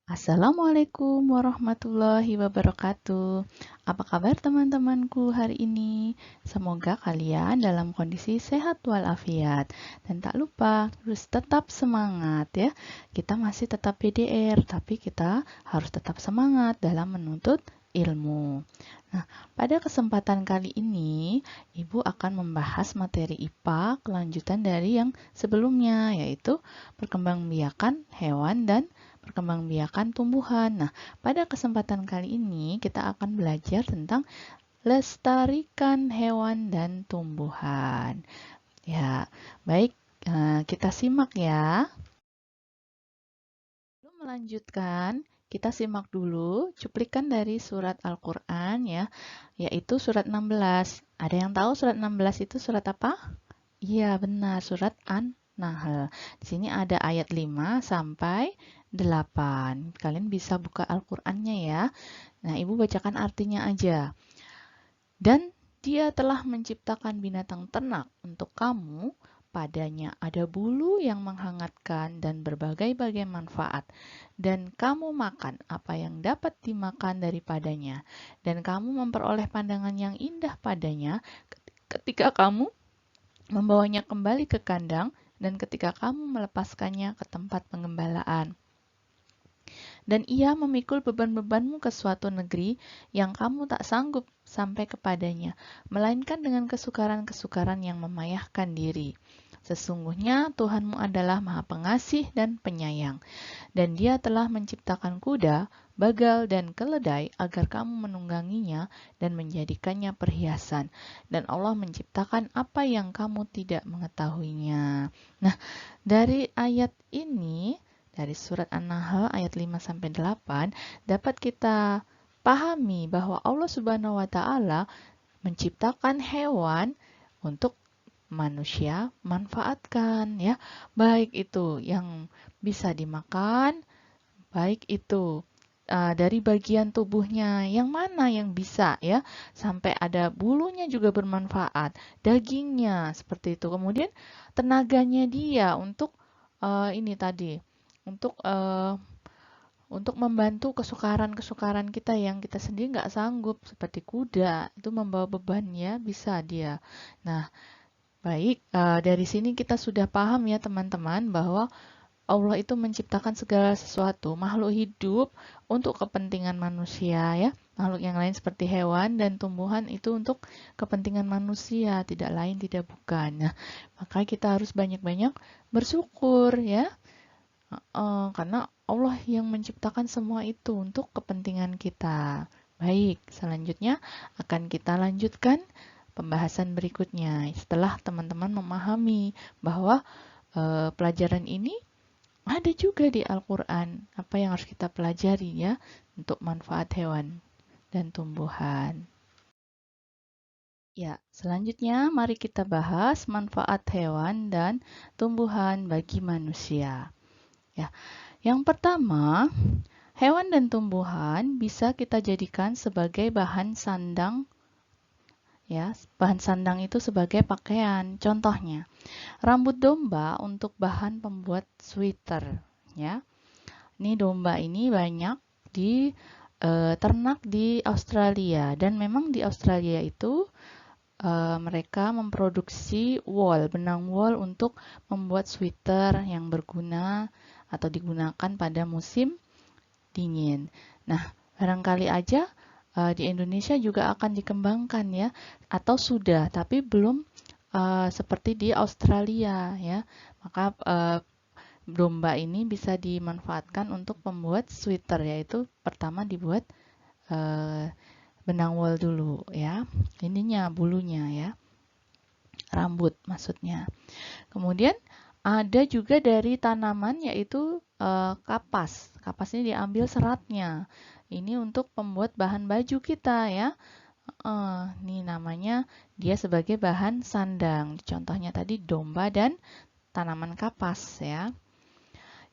Assalamualaikum warahmatullahi wabarakatuh. Apa kabar teman-temanku hari ini? Semoga kalian dalam kondisi sehat walafiat. Dan tak lupa, terus tetap semangat ya. Kita masih tetap PDR, tapi kita harus tetap semangat dalam menuntut ilmu. Nah, pada kesempatan kali ini, Ibu akan membahas materi IPA kelanjutan dari yang sebelumnya, yaitu perkembangbiakan hewan dan perkembangbiakan tumbuhan. Nah, pada kesempatan kali ini kita akan belajar tentang lestarikan hewan dan tumbuhan. Ya, baik, kita simak ya. Sebelum melanjutkan, kita simak dulu cuplikan dari surat Al-Quran ya, yaitu surat 16. Ada yang tahu surat 16 itu surat apa? Iya, benar, surat An-Nahl. Di sini ada ayat 5 sampai 8. Kalian bisa buka Al-Qur'annya ya. Nah, Ibu bacakan artinya aja. Dan dia telah menciptakan binatang ternak untuk kamu, padanya ada bulu yang menghangatkan dan berbagai-bagai manfaat. Dan kamu makan apa yang dapat dimakan daripadanya. Dan kamu memperoleh pandangan yang indah padanya ketika kamu membawanya kembali ke kandang, dan ketika kamu melepaskannya ke tempat pengembalaan. Dan ia memikul beban-bebanmu ke suatu negeri yang kamu tak sanggup sampai kepadanya, melainkan dengan kesukaran-kesukaran yang memayahkan diri. Sesungguhnya Tuhanmu adalah Maha Pengasih dan Penyayang, dan Dia telah menciptakan kuda, bagal, dan keledai agar kamu menungganginya dan menjadikannya perhiasan. Dan Allah menciptakan apa yang kamu tidak mengetahuinya. Nah, dari ayat ini, dari surat An-Nahl ayat 5-8, dapat kita pahami bahwa Allah Subhanahu wa taala menciptakan hewan untuk manusia manfaatkan ya. Baik itu yang bisa dimakan, baik itu dari bagian tubuhnya yang mana yang bisa ya, sampai ada bulunya juga bermanfaat, dagingnya seperti itu. Kemudian tenaganya dia untuk ini tadi, untuk untuk membantu kesukaran-kesukaran kita yang kita sendiri nggak sanggup, seperti kuda itu membawa beban ya, bisa dia. Nah, baik, dari sini kita sudah paham ya teman-teman bahwa Allah itu menciptakan segala sesuatu, makhluk hidup untuk kepentingan manusia ya. Makhluk yang lain seperti hewan dan tumbuhan itu untuk kepentingan manusia, tidak lain tidak bukan. Nah, maka kita harus banyak-banyak bersyukur ya. Karena Allah yang menciptakan semua itu untuk kepentingan kita. Baik, selanjutnya akan kita lanjutkan pembahasan berikutnya. Setelah teman-teman memahami bahwa pelajaran ini ada juga di Al-Quran, apa yang harus kita pelajari ya untuk manfaat hewan dan tumbuhan. Ya, selanjutnya mari kita bahas manfaat hewan dan tumbuhan bagi manusia. Ya, yang pertama, hewan dan tumbuhan bisa kita jadikan sebagai bahan sandang ya. Bahan sandang itu sebagai pakaian. Contohnya, rambut domba untuk bahan pembuat sweater ya. Ini domba ini banyak di ternak di Australia, dan memang di Australia itu mereka memproduksi wool, benang wool untuk membuat sweater yang berguna atau digunakan pada musim dingin. Nah, barangkali aja di Indonesia juga akan dikembangkan ya, atau sudah, tapi belum seperti di Australia ya. Maka domba ini bisa dimanfaatkan untuk membuat sweater, yaitu pertama dibuat eh, benang wool dulu ya, ininya bulunya ya, rambut maksudnya. Kemudian ada juga dari tanaman, yaitu kapas. Kapas ini diambil seratnya. Ini untuk membuat bahan baju kita ya. Ini namanya dia sebagai bahan sandang. Contohnya tadi domba dan tanaman kapas ya.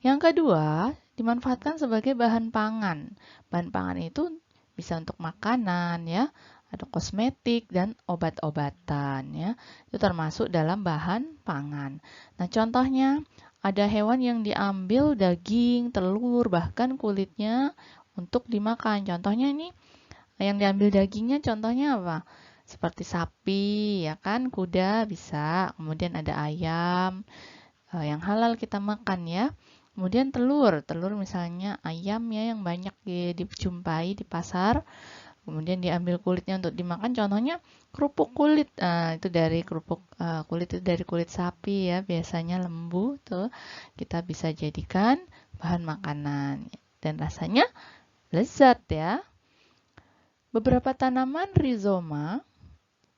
Yang kedua, dimanfaatkan sebagai bahan pangan. Bahan pangan itu bisa untuk makanan ya, ada kosmetik dan obat-obatan ya. Itu termasuk dalam bahan pangan. Nah, contohnya ada hewan yang diambil daging, telur, bahkan kulitnya untuk dimakan. Contohnya ini yang diambil dagingnya contohnya apa? Seperti sapi, ya kan? Kuda bisa. Kemudian ada ayam yang halal kita makan ya. Kemudian telur misalnya ayam ya yang banyak dijumpai di pasar. Kemudian diambil kulitnya untuk dimakan. Contohnya kerupuk kulit. Nah, itu dari kerupuk kulit itu dari kulit sapi ya. Biasanya lembu tuh kita bisa jadikan bahan makanan dan rasanya lezat ya. Beberapa tanaman rizoma,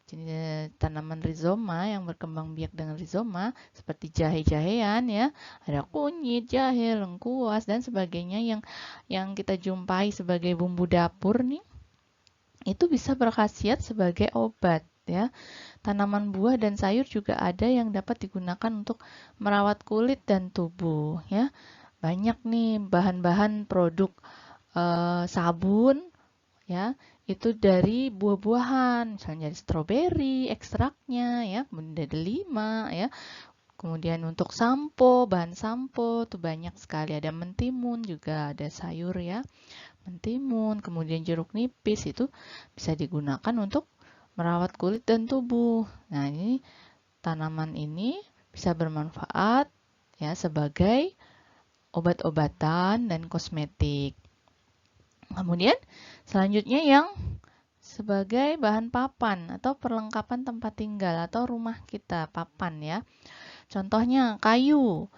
jenis tanaman rizoma yang berkembang biak dengan rizoma seperti jahe-jahean ya, ada kunyit, jahe, lengkuas dan sebagainya yang kita jumpai sebagai bumbu dapur nih, itu bisa berkhasiat sebagai obat ya. Tanaman buah dan sayur juga ada yang dapat digunakan untuk merawat kulit dan tubuh ya. Banyak nih bahan-bahan produk sabun ya, itu dari buah-buahan, misalnya dari stroberi, ekstraknya ya, kemudian ada delima ya. Kemudian untuk sampo, bahan sampo tuh banyak sekali, ada mentimun juga, ada sayur ya, mentimun, kemudian jeruk nipis itu bisa digunakan untuk merawat kulit dan tubuh. Nah, ini tanaman ini bisa bermanfaat ya sebagai obat-obatan dan kosmetik. Kemudian selanjutnya yang sebagai bahan papan atau perlengkapan tempat tinggal atau rumah kita, papan ya. Contohnya kayu.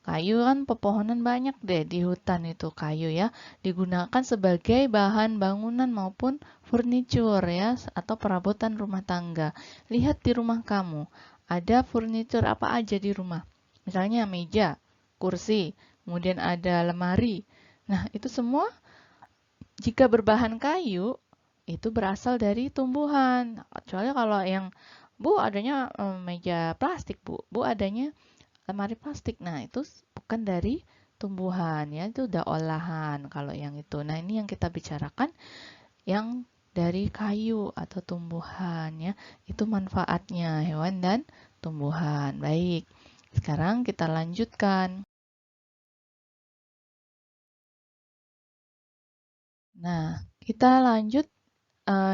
Kayu kan pepohonan banyak deh di hutan itu kayu ya. Digunakan sebagai bahan bangunan maupun furniture ya atau perabotan rumah tangga. Lihat di rumah kamu, ada furniture apa aja di rumah. Misalnya meja, kursi, kemudian ada lemari. Nah, itu semua jika berbahan kayu, itu berasal dari tumbuhan. Kecuali kalau yang, Bu adanya meja plastik, Bu adanya lemari plastik. Nah, itu bukan dari tumbuhan ya, itu udah olahan kalau yang itu. Nah, ini yang kita bicarakan yang dari kayu atau tumbuhan ya. Itu manfaatnya hewan dan tumbuhan. Baik. Sekarang kita lanjutkan. Nah, kita lanjut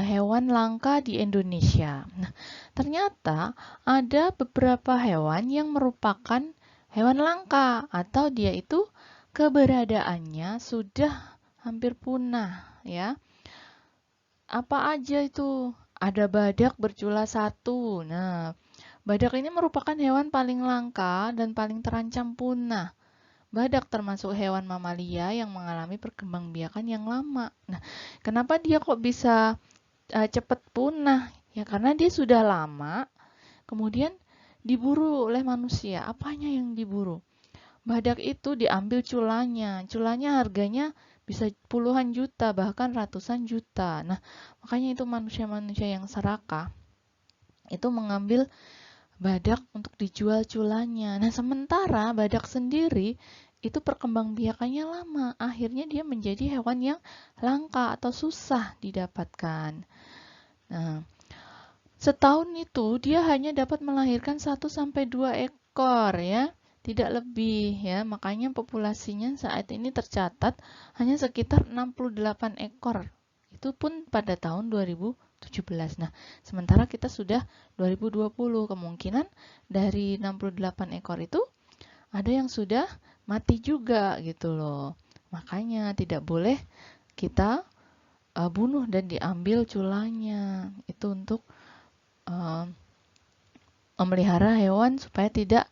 hewan langka di Indonesia. Nah, ternyata ada beberapa hewan yang merupakan hewan langka atau dia itu keberadaannya sudah hampir punah ya. Apa aja itu? Ada badak bercula satu. Nah, badak ini merupakan hewan paling langka dan paling terancam punah. Badak termasuk hewan mamalia yang mengalami perkembangbiakan yang lama. Nah, kenapa dia kok bisa cepat punah? Ya karena dia sudah lama, kemudian diburu oleh manusia. Apanya yang diburu? Badak itu diambil culanya. Culanya harganya bisa puluhan juta, bahkan ratusan juta. Nah, makanya itu manusia-manusia yang serakah itu mengambil badak untuk dijual culanya. Nah, sementara badak sendiri itu perkembangbiakannya lama. Akhirnya dia menjadi hewan yang langka atau susah didapatkan. Nah, setahun itu dia hanya dapat melahirkan 1 sampai 2 ekor ya, tidak lebih ya. Makanya populasinya saat ini tercatat hanya sekitar 68 ekor. Itu pun pada tahun 2017. Nah, sementara kita sudah 2020, kemungkinan dari 68 ekor itu ada yang sudah mati juga gitu loh. Makanya tidak boleh kita bunuh dan diambil culanya. Itu untuk uh, memelihara hewan supaya tidak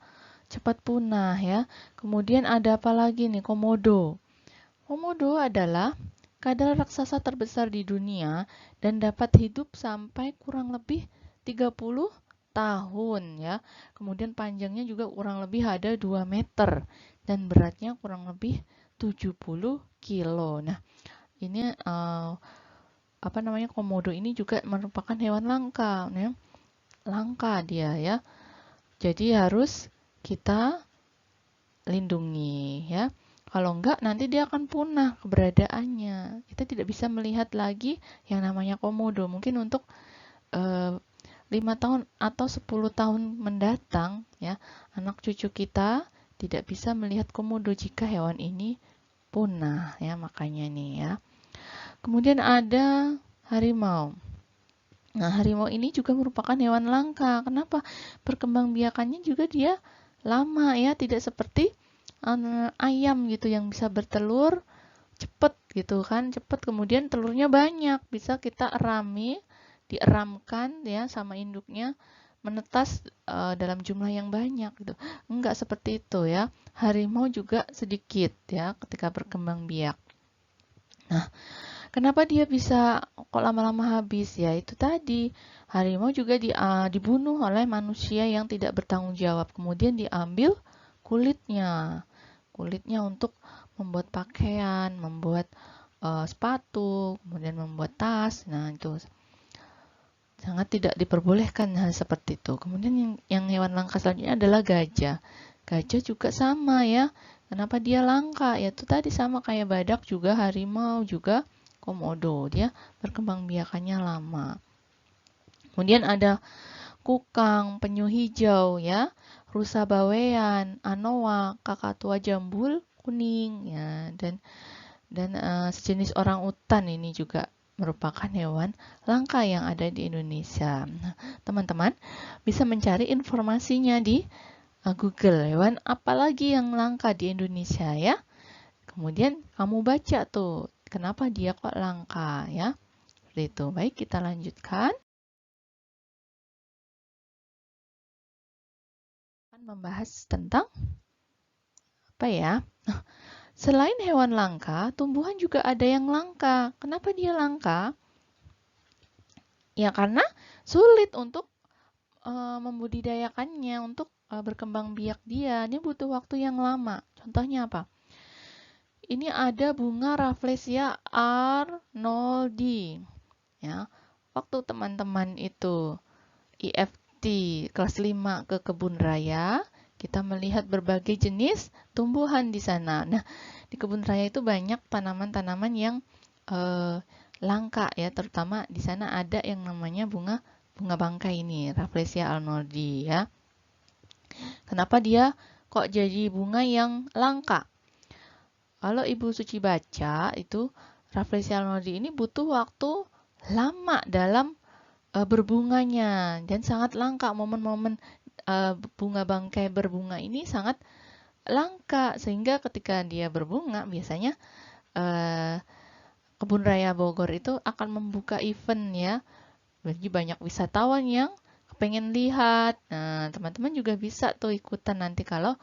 cepat punah ya. Kemudian ada apa lagi nih? Komodo. Komodo adalah kadal raksasa terbesar di dunia dan dapat hidup sampai kurang lebih 30 tahun ya. Kemudian panjangnya juga kurang lebih ada 2 meter dan beratnya kurang lebih 70 kilo. Nah, ini apa namanya, komodo ini juga merupakan hewan langka ya. Langka dia ya. Jadi harus kita lindungi ya. Kalau enggak nanti dia akan punah keberadaannya. Kita tidak bisa melihat lagi yang namanya komodo. Mungkin untuk 5 tahun atau 10 tahun mendatang ya, anak cucu kita tidak bisa melihat komodo jika hewan ini punah ya, makanya nih ya. Kemudian ada harimau. Nah, harimau ini juga merupakan hewan langka. Kenapa? Perkembangbiakannya juga dia lama ya, tidak seperti ayam gitu yang bisa bertelur cepet gitu kan, cepet kemudian telurnya banyak, bisa kita dieramkan ya sama induknya menetas dalam jumlah yang banyak gitu. Enggak seperti itu ya. Harimau juga sedikit ya ketika berkembang biak. Nah, kenapa dia bisa kok lama-lama habis? Ya itu tadi, harimau juga dibunuh oleh manusia yang tidak bertanggung jawab. Kemudian diambil kulitnya. Kulitnya untuk membuat pakaian, membuat sepatu, kemudian membuat tas. Nah, itu sangat tidak diperbolehkan hal seperti itu. Kemudian yang hewan langka selanjutnya adalah gajah. Gajah juga sama ya. Kenapa dia langka? Ya itu tadi sama kayak badak juga, harimau juga, komodo. Dia perkembangbiakannya lama. Kemudian ada kukang, penyu hijau ya, rusa bawean, anoa, kakatua jambul kuning ya, dan sejenis orang utan ini juga merupakan hewan langka yang ada di Indonesia. Nah, teman-teman bisa mencari informasinya di Google, hewan apalagi yang langka di Indonesia ya. Kemudian kamu baca tuh, kenapa dia kok langka ya. Seperti itu. Baik, kita lanjutkan. Akan membahas tentang apa ya? Selain hewan langka, tumbuhan juga ada yang langka. Kenapa dia langka? Ya karena sulit untuk membudidayakannya, untuk berkembang biak dia. Dia butuh waktu yang lama. Contohnya apa? Ini ada bunga Rafflesia arnoldii. Ya, waktu teman-teman itu IFT kelas 5 ke kebun raya, kita melihat berbagai jenis tumbuhan di sana. Nah, di kebun raya itu banyak tanaman-tanaman yang langka ya, terutama di sana ada yang namanya bunga bangkai ini, Rafflesia arnoldii ya. Kenapa dia kok jadi bunga yang langka? Kalau Ibu Suci baca itu Rafflesia arnoldii ini butuh waktu lama dalam berbunganya dan sangat langka. Momen-momen bunga bangkai berbunga ini sangat langka sehingga ketika dia berbunga biasanya Kebun Raya Bogor itu akan membuka event ya. Bagi banyak wisatawan yang pengen lihat. Nah, teman-teman juga bisa tuh ikutan nanti kalau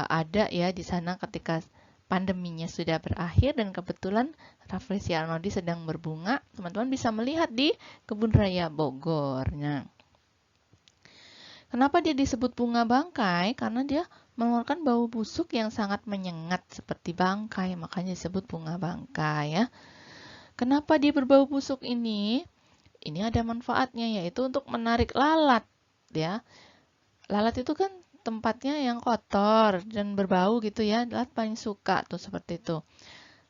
ada ya di sana ketika pandeminya sudah berakhir dan kebetulan Rafflesia arnoldii sedang berbunga, teman-teman bisa melihat di Kebun Raya Bogor. Nah, kenapa dia disebut bunga bangkai? Karena dia mengeluarkan bau busuk yang sangat menyengat seperti bangkai, makanya disebut bunga bangkai ya. Kenapa dia berbau busuk ini? Ini ada manfaatnya yaitu untuk menarik lalat ya. Lalat itu kan tempatnya yang kotor dan berbau gitu ya. Lalat paling suka tuh seperti itu.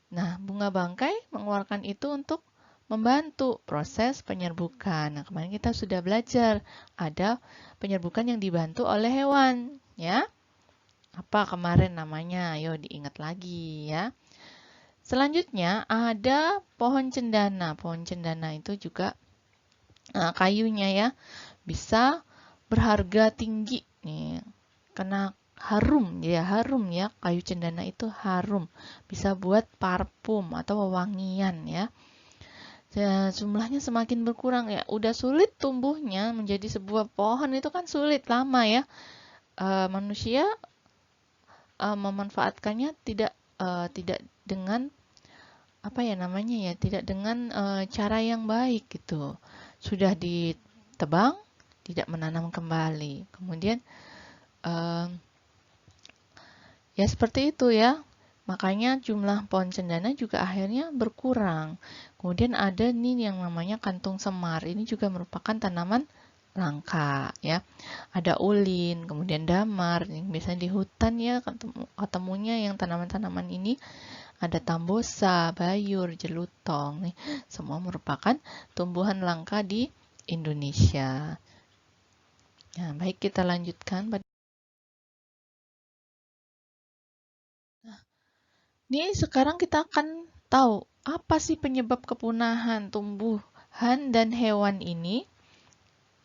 Nah, bunga bangkai mengeluarkan itu untuk membantu proses penyerbukan. Nah, kemarin kita sudah belajar ada penyerbukan yang dibantu oleh hewan ya. Apa kemarin namanya? Ayo diingat lagi ya. Selanjutnya ada pohon cendana. Pohon cendana itu juga kayunya ya bisa berharga tinggi nih. Karena harum ya, kayu cendana itu harum. Bisa buat parfum atau wewangian ya. Jumlahnya semakin berkurang ya. Udah sulit tumbuhnya menjadi sebuah pohon itu kan sulit lama ya. Manusia memanfaatkannya tidak dengan apa ya namanya ya, tidak dengan cara yang baik gitu. Sudah ditebang, tidak menanam kembali. Kemudian ya seperti itu ya. Makanya jumlah pohon cendana juga akhirnya berkurang. Kemudian ada nih yang namanya kantung semar. Ini juga merupakan tanaman langka ya. Ada ulin, kemudian damar. Yang biasanya di hutan ya ketemunya yang tanaman-tanaman ini. Ada tambosa, bayur, jelutong. Nih, semua merupakan tumbuhan langka di Indonesia. Nah, baik kita lanjutkan. Nih, sekarang kita akan tahu apa sih penyebab kepunahan tumbuhan dan hewan ini.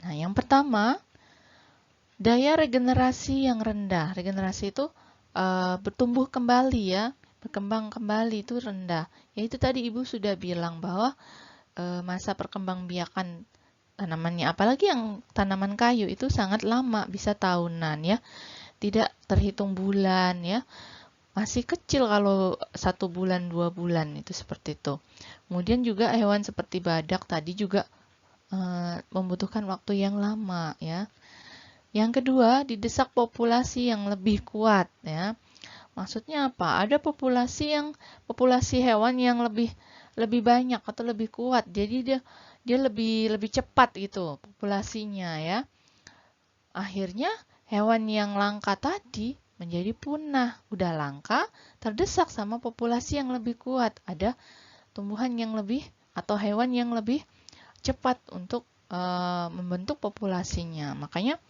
Nah, yang pertama, daya regenerasi yang rendah. Regenerasi itu bertumbuh kembali ya, berkembang kembali itu rendah. Yaitu tadi Ibu sudah bilang bahwa masa perkembangbiakan tanamannya, apalagi yang tanaman kayu itu sangat lama, bisa tahunan ya, tidak terhitung bulan ya. Masih kecil kalau 1 bulan 2 bulan itu seperti itu. Kemudian juga hewan seperti badak tadi juga membutuhkan waktu yang lama ya. Yang kedua, didesak populasi yang lebih kuat ya. Maksudnya apa? Ada populasi hewan yang lebih banyak atau lebih kuat. Jadi dia lebih cepat gitu populasinya ya. Akhirnya hewan yang langka tadi menjadi punah. Udah langka, terdesak sama populasi yang lebih kuat. Ada tumbuhan yang lebih atau hewan yang lebih cepat untuk membentuk populasinya. Makanya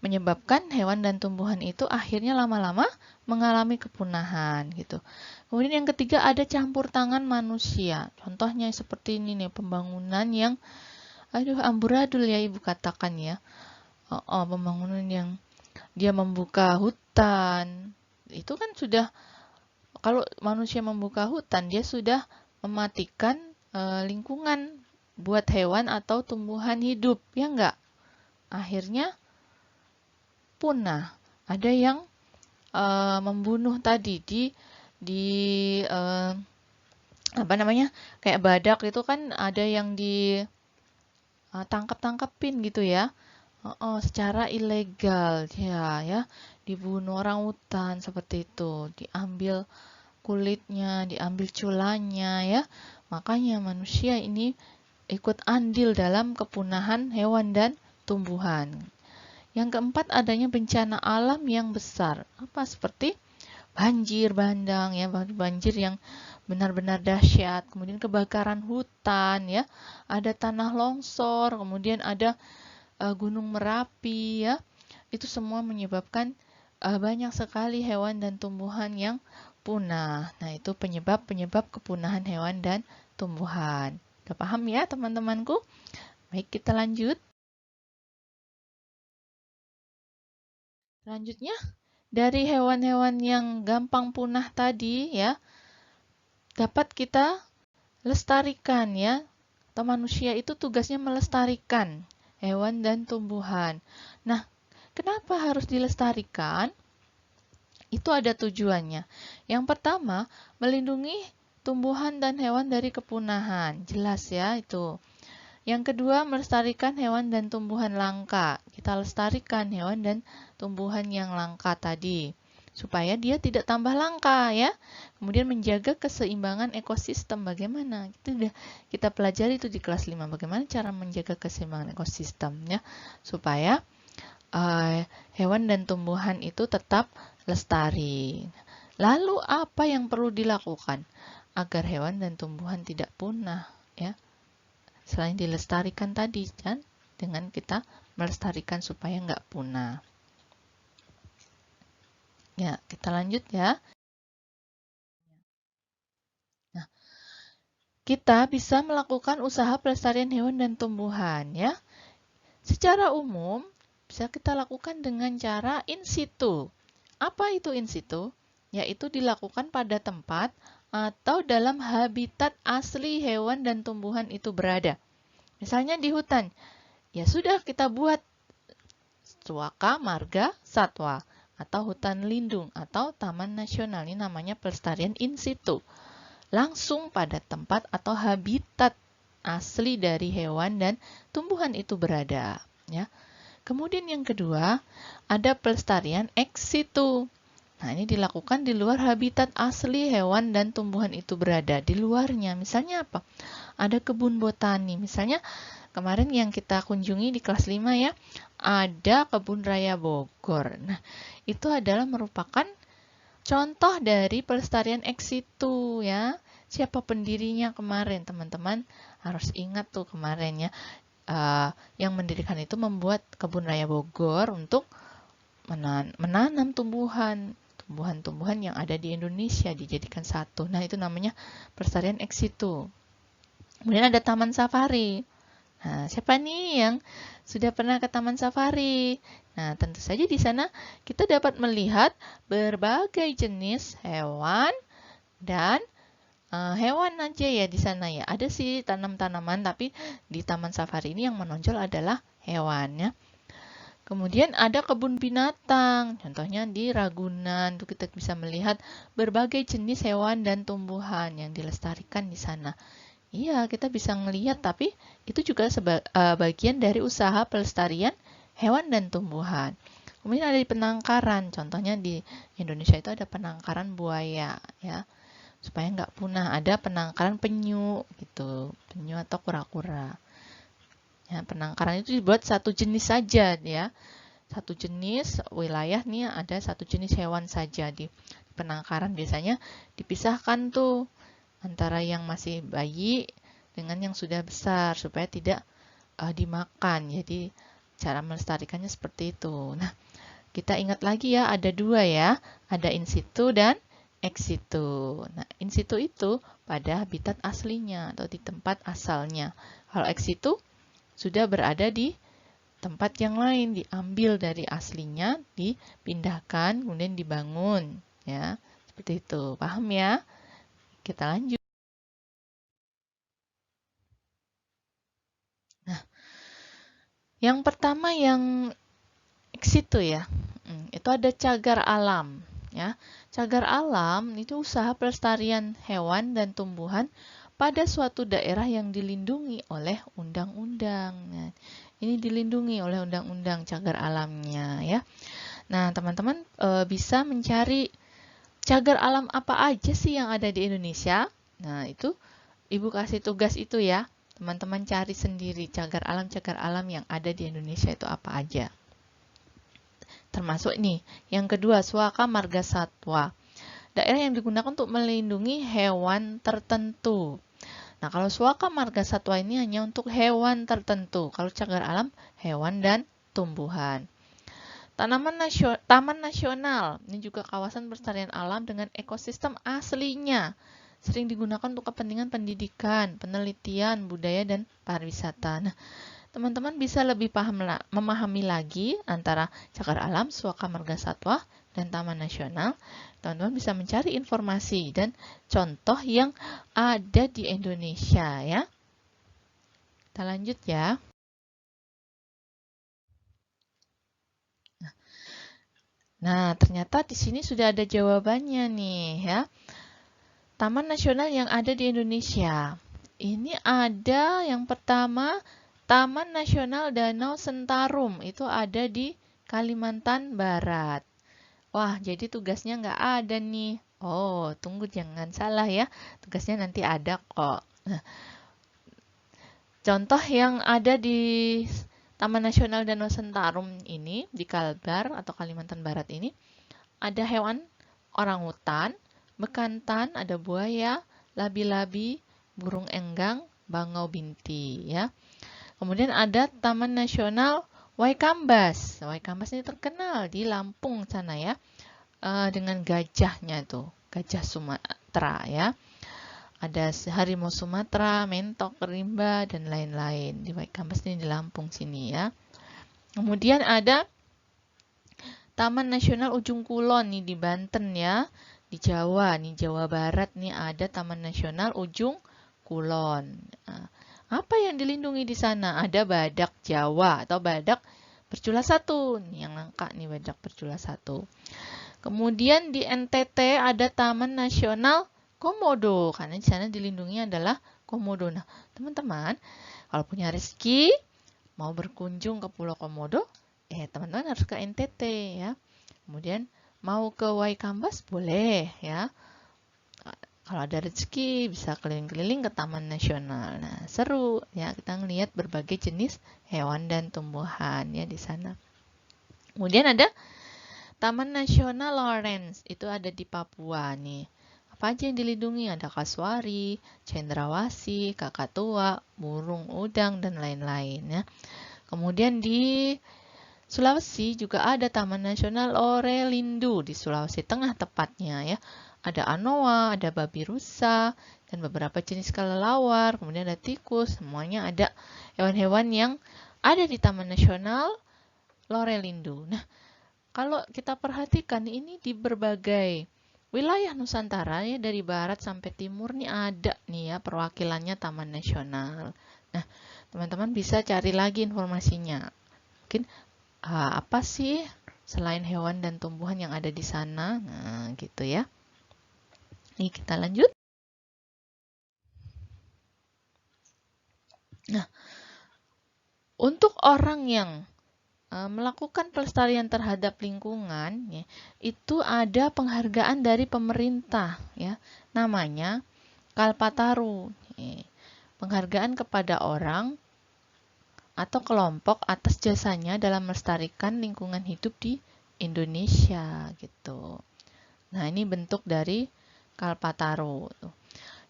menyebabkan hewan dan tumbuhan itu akhirnya lama-lama mengalami kepunahan gitu. Kemudian yang ketiga ada campur tangan manusia. Contohnya seperti ini nih, pembangunan yang amburadul ya Ibu katakan ya. Pembangunan yang dia membuka hutan. Itu kan sudah, kalau manusia membuka hutan, dia sudah mematikan lingkungan buat hewan atau tumbuhan hidup, ya enggak? Akhirnya punah. Ada yang membunuh tadi di apa namanya, kayak badak itu kan ada yang ditangkap-tangkepin gitu ya, secara ilegal ya, dibunuh orang hutan seperti itu, diambil kulitnya, diambil culanya ya. Makanya manusia ini ikut andil dalam kepunahan hewan dan tumbuhan. Yang keempat, adanya bencana alam yang besar. Apa? Seperti banjir bandang ya, banjir yang benar-benar dahsyat, kemudian kebakaran hutan ya, ada tanah longsor, kemudian ada gunung Merapi ya. Itu semua menyebabkan banyak sekali hewan dan tumbuhan yang punah. Nah, itu penyebab-penyebab kepunahan hewan dan tumbuhan. Udah paham ya teman-temanku? Baik, kita lanjut. Selanjutnya, dari hewan-hewan yang gampang punah tadi ya, dapat kita lestarikan ya. Atau manusia itu tugasnya melestarikan hewan dan tumbuhan. Nah, kenapa harus dilestarikan? Itu ada tujuannya. Yang pertama, melindungi tumbuhan dan hewan dari kepunahan. Jelas ya itu. Yang kedua, melestarikan hewan dan tumbuhan langka. Kita lestarikan hewan dan tumbuhan yang langka tadi, supaya dia tidak tambah langka ya. Kemudian menjaga keseimbangan ekosistem. Bagaimana? Itu sudah kita pelajari itu di kelas 5. Bagaimana cara menjaga keseimbangan ekosistem ya, supaya hewan dan tumbuhan itu tetap lestari. Lalu apa yang perlu dilakukan agar hewan dan tumbuhan tidak punah ya? Selain dilestarikan tadi kan, dengan kita melestarikan supaya nggak punah. Ya, kita lanjut ya. Nah, kita bisa melakukan usaha pelestarian hewan dan tumbuhan ya. Secara umum, bisa kita lakukan dengan cara in situ. Apa itu in situ? Yaitu dilakukan pada tempat atau dalam habitat asli hewan dan tumbuhan itu berada. Misalnya di hutan, ya sudah kita buat suaka marga satwa atau hutan lindung atau taman nasional. Ini namanya pelestarian in situ. Langsung pada tempat atau habitat asli dari hewan dan tumbuhan itu berada. Ya. Kemudian yang kedua, ada pelestarian ex situ. Nah, ini dilakukan di luar habitat asli hewan dan tumbuhan itu berada. Di luarnya, misalnya apa? Ada kebun botani. Misalnya kemarin yang kita kunjungi di kelas 5 ya, ada Kebun Raya Bogor. Nah, itu adalah merupakan contoh dari pelestarian ex situ ya. Siapa pendirinya kemarin? Teman-teman harus ingat tuh kemarin ya. Yang mendirikan itu membuat Kebun Raya Bogor untuk menanam tumbuhan tumbuhan-tumbuhan yang ada di Indonesia dijadikan satu. Nah, itu namanya pelestarian ex situ. Kemudian ada taman safari. Nah, siapa nih yang sudah pernah ke taman safari? Nah, tentu saja di sana kita dapat melihat berbagai jenis hewan dan hewan aja ya di sana ya. Ada sih tanam-tanaman, tapi di taman safari ini yang menonjol adalah hewan ya. Kemudian ada kebun binatang, contohnya di Ragunan, itu kita bisa melihat berbagai jenis hewan dan tumbuhan yang dilestarikan di sana. Iya, kita bisa ngelihat, tapi itu juga bagian dari usaha pelestarian hewan dan tumbuhan. Kemudian ada di penangkaran, contohnya di Indonesia itu ada penangkaran buaya, ya, supaya nggak punah. Ada penangkaran penyu, gitu, penyu atau kura-kura. Ya, penangkaran itu dibuat satu jenis saja, ya, satu jenis wilayah nih ada satu jenis hewan saja di penangkaran. Biasanya dipisahkan tuh antara yang masih bayi dengan yang sudah besar supaya tidak dimakan. Jadi cara melestarikannya seperti itu. Nah, kita ingat lagi ya, ada dua ya, ada in situ dan ex situ. Nah, in situ itu pada habitat aslinya atau di tempat asalnya. Kalau ex situ sudah berada di tempat yang lain, diambil dari aslinya, dipindahkan, kemudian dibangun, ya. Seperti itu. Paham ya? Kita lanjut. Nah, yang pertama yang ex situ ya. Itu ada cagar alam, ya. Cagar alam itu usaha pelestarian hewan dan tumbuhan pada suatu daerah yang dilindungi oleh undang-undang. Nah, ini dilindungi oleh undang-undang cagar alamnya ya. Nah, teman-teman bisa mencari cagar alam apa aja sih yang ada di Indonesia. Nah, itu Ibu kasih tugas itu ya. Teman-teman cari sendiri cagar alam yang ada di Indonesia itu apa aja. Termasuk nih, yang kedua, Suaka Marga Satwa. Daerah yang digunakan untuk melindungi hewan tertentu. Nah, kalau Suaka Marga Satwa ini hanya untuk hewan tertentu. Kalau cagar alam, hewan dan tumbuhan. Taman Nasional, ini juga kawasan pelestarian alam dengan ekosistem aslinya. Sering digunakan untuk kepentingan pendidikan, penelitian, budaya, dan pariwisata. Nah, teman-teman bisa lebih memahami lagi antara cagar alam, Suaka Marga Satwa, dan Taman Nasional. Teman-teman bisa mencari informasi dan contoh yang ada di Indonesia ya. Kita lanjut ya. Nah, ternyata di sini sudah ada jawabannya nih ya. Taman nasional yang ada di Indonesia. Ini ada yang pertama, Taman Nasional Danau Sentarum. Itu ada di Kalimantan Barat. Wah, jadi tugasnya nggak ada nih. Oh, tunggu jangan salah ya. Tugasnya nanti ada kok. Nah, contoh yang ada di Taman Nasional Danau Sentarum ini, di Kalbar atau Kalimantan Barat ini, ada hewan orangutan, bekantan, ada buaya, labi-labi, burung enggang, bangau binti ya. Kemudian ada Taman Nasional Waikambas. Waikambas ini terkenal di Lampung sana ya. Dengan gajahnya tuh, gajah Sumatera ya. Ada harimau Sumatera, mentok, rimba, dan lain-lain. Di Waikambas ini di Lampung sini ya. Kemudian ada Taman Nasional Ujung Kulon nih di Banten ya. Di Jawa, nih Jawa Barat nih ada Taman Nasional Ujung Kulon. Nah, apa yang dilindungi di sana? Ada badak Jawa atau badak bercula satu. Nih yang langka nih badak bercula satu. Kemudian di NTT ada Taman Nasional Komodo, karena di sana dilindungi adalah komodo. Nah, teman-teman, kalau punya rezeki mau berkunjung ke Pulau Komodo, teman-teman harus ke NTT ya. Kemudian mau ke Waikambas boleh ya. Kalau ada rezeki bisa keliling-keliling ke Taman Nasional. Nah, seru ya kita ngelihat berbagai jenis hewan dan tumbuhan ya di sana. Kemudian ada Taman Nasional Lawrence, itu ada di Papua nih. Apa aja yang dilindungi? Ada kasuari, cendrawasih, kakatua, burung udang, dan lain-lain ya. Kemudian di Sulawesi juga ada Taman Nasional Lorelindo di Sulawesi Tengah tepatnya ya. Ada anoa, ada babi rusa, dan beberapa jenis kelelawar, kemudian ada tikus, semuanya ada hewan-hewan yang ada di Taman Nasional Lorelindo. Nah, kalau kita perhatikan ini di berbagai wilayah Nusantara ya, dari barat sampai timur nih ada nih ya perwakilannya Taman Nasional. Nah, teman-teman bisa cari lagi informasinya. Mungkin apa sih selain hewan dan tumbuhan yang ada di sana? Nah, gitu ya. Nih, kita lanjut. Nah, untuk orang yang melakukan pelestarian terhadap lingkungan, ya, itu ada penghargaan dari pemerintah, ya, namanya Kalpataru. Penghargaan kepada orang atau kelompok atas jasanya dalam melestarikan lingkungan hidup di Indonesia, gitu. Nah, ini bentuk dari Kalpataru.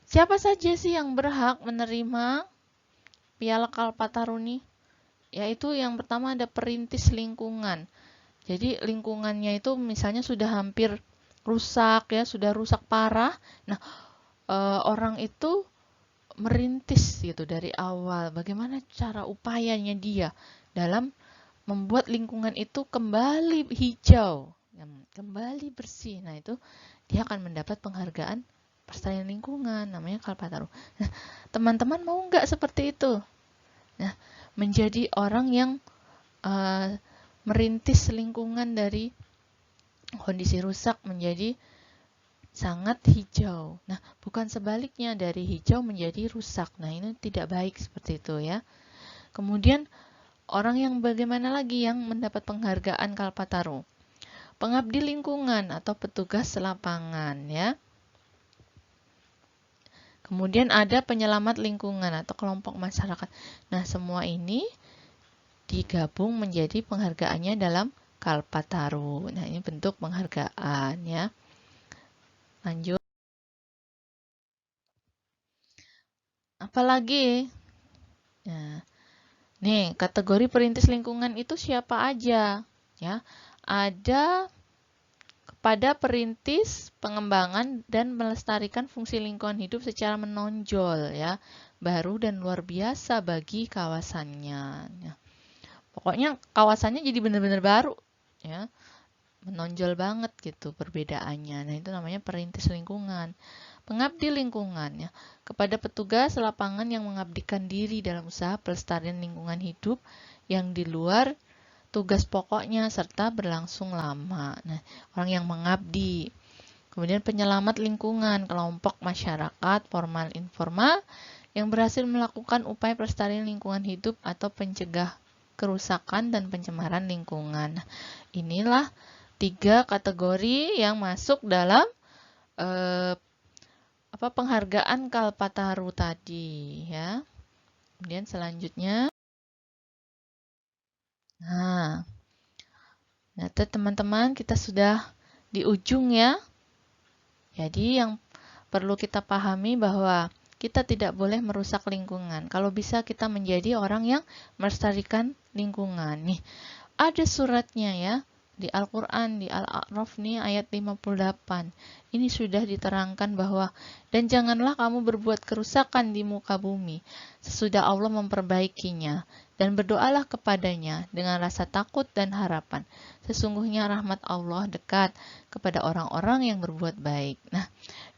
Siapa saja sih yang berhak menerima Piala Kalpataru nih? Yaitu yang pertama ada perintis lingkungan. Jadi lingkungannya itu misalnya sudah hampir rusak ya, sudah rusak parah. Nah, orang itu merintis gitu dari awal. Bagaimana cara upayanya dia dalam membuat lingkungan itu kembali hijau, kembali bersih. Nah, itu dia akan mendapat penghargaan pelestarian lingkungan, namanya Kalpataru. Nah, teman-teman mau nggak seperti itu? Nah, menjadi orang yang merintis lingkungan dari kondisi rusak menjadi sangat hijau. Nah, bukan sebaliknya dari hijau menjadi rusak. Nah, ini tidak baik seperti itu ya. Kemudian orang yang bagaimana lagi yang mendapat penghargaan Kalpataru? Pengabdi lingkungan atau petugas lapangan ya. Kemudian ada penyelamat lingkungan atau kelompok masyarakat. Nah, semua ini digabung menjadi penghargaannya dalam Kalpataru. Nah, ini bentuk penghargaan ya. Lanjut. Apalagi? Nah, nih, kategori perintis lingkungan itu siapa aja? Ya, ada kepada perintis, pengembangan, dan melestarikan fungsi lingkungan hidup secara menonjol ya, baru dan luar biasa bagi kawasannya. Ya. Pokoknya kawasannya jadi benar-benar baru ya, menonjol banget gitu perbedaannya. Nah, itu namanya perintis lingkungan. Pengabdi lingkungan ya, kepada petugas lapangan yang mengabdikan diri dalam usaha pelestarian lingkungan hidup yang di luar tugas pokoknya serta berlangsung lama. Nah, orang yang mengabdi. Kemudian penyelamat lingkungan, kelompok masyarakat formal informal yang berhasil melakukan upaya pelestarian lingkungan hidup atau pencegah kerusakan dan pencemaran lingkungan. Inilah 3 kategori yang masuk dalam penghargaan Kalpataru tadi ya. Kemudian selanjutnya, nah teman-teman kita sudah di ujung ya. Jadi yang perlu kita pahami bahwa kita tidak boleh merusak lingkungan. Kalau bisa kita menjadi orang yang melestarikan lingkungan. Nih, ada suratnya ya. Di Al-Quran, di Al-A'raf nih ayat 58. Ini sudah diterangkan bahwa, dan janganlah kamu berbuat kerusakan di muka bumi, sesudah Allah memperbaikinya, dan berdoalah kepadanya dengan rasa takut dan harapan. Sesungguhnya rahmat Allah dekat kepada orang-orang yang berbuat baik. Nah,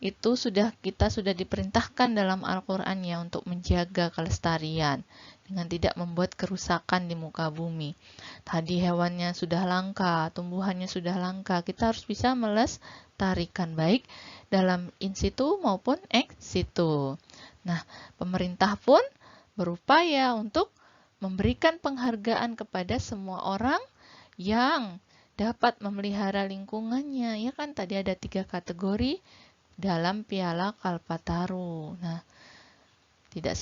itu kita sudah diperintahkan dalam Al-Quran ya untuk menjaga kelestarian dengan tidak membuat kerusakan di muka bumi. Tadi hewannya sudah langka, tumbuhannya sudah langka, kita harus bisa melestarikan baik dalam in situ maupun ex situ. Nah, pemerintah pun berupaya untuk memberikan penghargaan kepada semua orang yang dapat memelihara lingkungannya. Ya kan tadi ada 3 kategori dalam Piala Kalpataru. Nah, tidak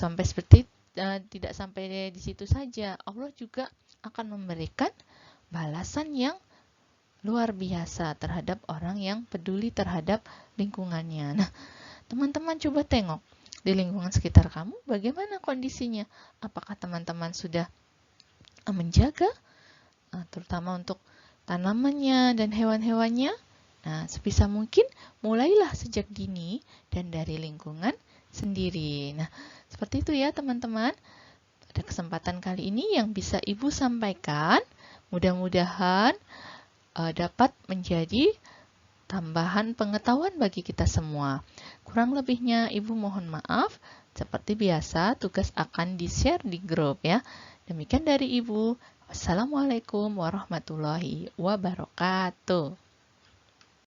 sampai di situ saja. Allah juga akan memberikan balasan yang luar biasa terhadap orang yang peduli terhadap lingkungannya. Nah, teman-teman coba tengok di lingkungan sekitar kamu bagaimana kondisinya. Apakah teman-teman sudah menjaga terutama untuk tanamannya dan hewan-hewannya. Nah, sebisa mungkin mulailah sejak dini dan dari lingkungan sendiri. Nah, seperti itu ya teman-teman. Pada kesempatan kali ini yang bisa Ibu sampaikan, mudah-mudahan dapat menjadi tambahan pengetahuan bagi kita semua. Kurang lebihnya Ibu mohon maaf. Seperti biasa, tugas akan di-share di grup ya. Demikian dari Ibu. Wassalamualaikum warahmatullahi wabarakatuh.